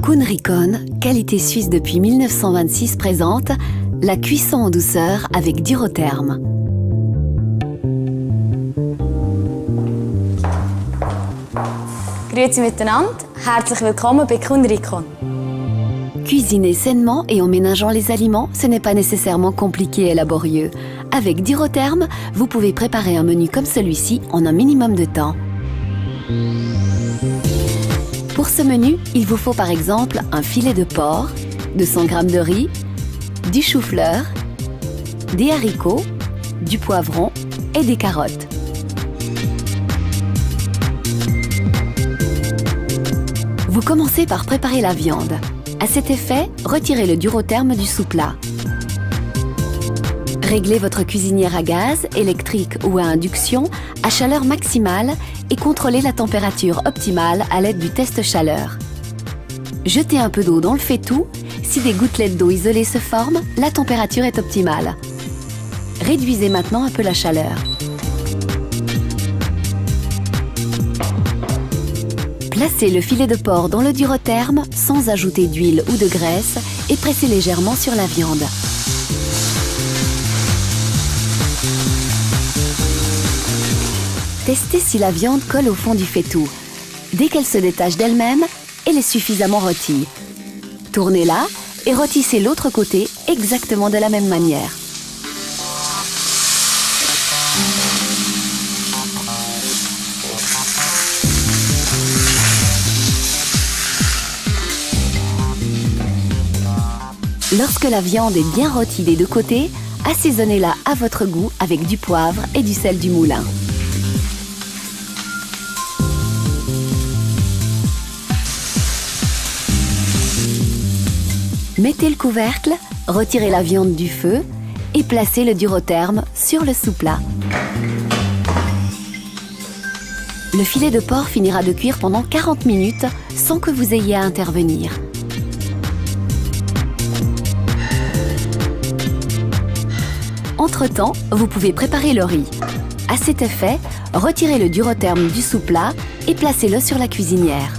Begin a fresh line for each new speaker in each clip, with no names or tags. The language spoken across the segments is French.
Kuhn Rikon, qualité suisse depuis 1926, présente la cuisson en douceur avec Durotherm.
Grüezi miteinander, herzlich willkommen bei Kuhn Rikon.
Cuisiner sainement et en ménageant les aliments, ce n'est pas nécessairement compliqué et laborieux. Avec Durotherm, vous pouvez préparer un menu comme celui-ci en un minimum de temps. Pour ce menu, il vous faut par exemple un filet de porc, 200 g de riz, du chou-fleur, des haricots, du poivron et des carottes. Vous commencez par préparer la viande. À cet effet, retirez le Durotherm du sous-plat. Réglez votre cuisinière à gaz, électrique ou à induction à chaleur maximale et contrôlez la température optimale à l'aide du test chaleur. Jetez un peu d'eau dans le faitout. Si des gouttelettes d'eau isolées se forment, la température est optimale. Réduisez maintenant un peu la chaleur. Placez le filet de porc dans le Durotherm sans ajouter d'huile ou de graisse et pressez légèrement sur la viande. Testez si la viande colle au fond du faitout. Dès qu'elle se détache d'elle-même, elle est suffisamment rôtie. Tournez-la et rôtissez l'autre côté exactement de la même manière. Lorsque la viande est bien rôtie des deux côtés, assaisonnez-la à votre goût avec du poivre et du sel du moulin. Mettez le couvercle, retirez la viande du feu et placez le Durotherm sur le sous-plat. Le filet de porc finira de cuire pendant 40 minutes sans que vous ayez à intervenir. Entre-temps, vous pouvez préparer le riz. À cet effet, retirez le Durotherm du sous-plat et placez-le sur la cuisinière.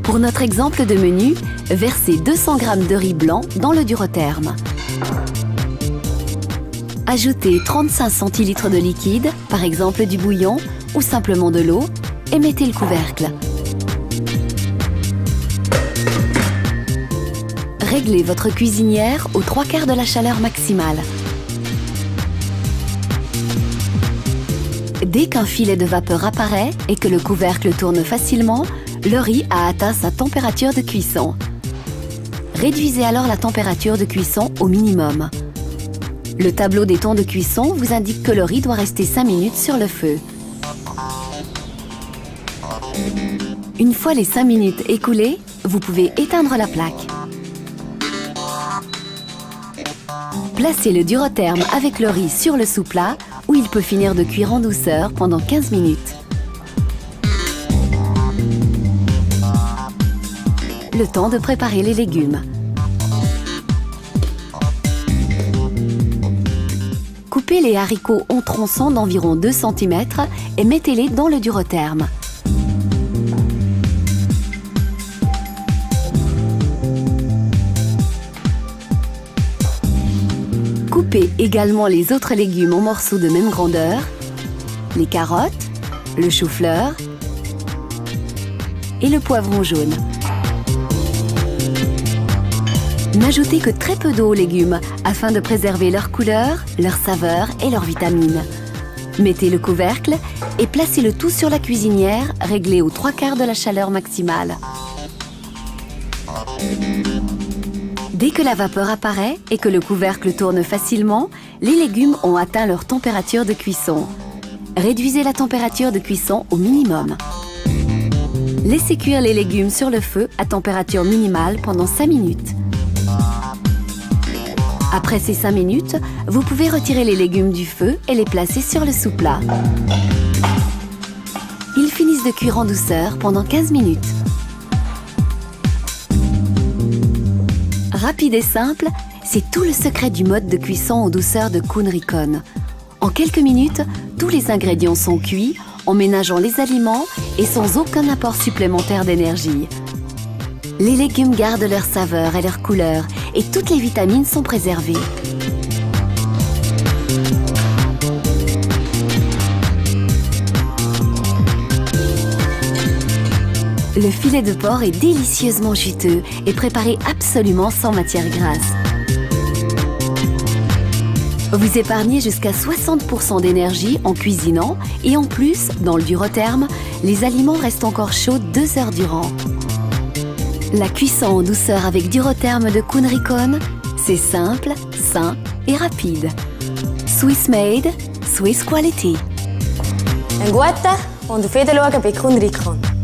Pour notre exemple de menu, versez 200 g de riz blanc dans le Durotherm. Ajoutez 35 centilitres de liquide, par exemple du bouillon ou simplement de l'eau, et mettez le couvercle. Réglez votre cuisinière aux 3/4 de la chaleur maximale. Dès qu'un filet de vapeur apparaît et que le couvercle tourne facilement, le riz a atteint sa température de cuisson. Réduisez alors la température de cuisson au minimum. Le tableau des temps de cuisson vous indique que le riz doit rester 5 minutes sur le feu. Une fois les 5 minutes écoulées, vous pouvez éteindre la plaque. Placez le Durotherm avec le riz sur le sous-plat où il peut finir de cuire en douceur pendant 15 minutes. Le temps de préparer les légumes. Coupez les haricots en tronçons d'environ 2 cm et mettez-les dans le Durotherm. Coupez également les autres légumes en morceaux de même grandeur, les carottes, le chou-fleur et le poivron jaune. N'ajoutez que très peu d'eau aux légumes afin de préserver leur couleur, leur saveur et leurs vitamines. Mettez le couvercle et placez le tout sur la cuisinière, réglée aux 3/4 de la chaleur maximale. Dès que la vapeur apparaît et que le couvercle tourne facilement, les légumes ont atteint leur température de cuisson. Réduisez la température de cuisson au minimum. Laissez cuire les légumes sur le feu à température minimale pendant 5 minutes. Après ces 5 minutes, vous pouvez retirer les légumes du feu et les placer sur le sous-plat. Ils finissent de cuire en douceur pendant 15 minutes. Rapide et simple, c'est tout le secret du mode de cuisson en douceur de Kuhn Rikon. En quelques minutes, tous les ingrédients sont cuits, en ménageant les aliments et sans aucun apport supplémentaire d'énergie. Les légumes gardent leur saveur et leur couleur et toutes les vitamines sont préservées. Le filet de porc est délicieusement juteux et préparé absolument sans matière grasse. Vous épargnez jusqu'à 60% d'énergie en cuisinant et en plus, dans le Durotherm, les aliments restent encore chauds 2 heures durant. La cuisson en douceur avec Durotherm de Kuhn Rikon, c'est simple, sain et rapide. Swiss made, Swiss quality.
Ein guter und auf Wiedersehen bei Kuhn Rikon.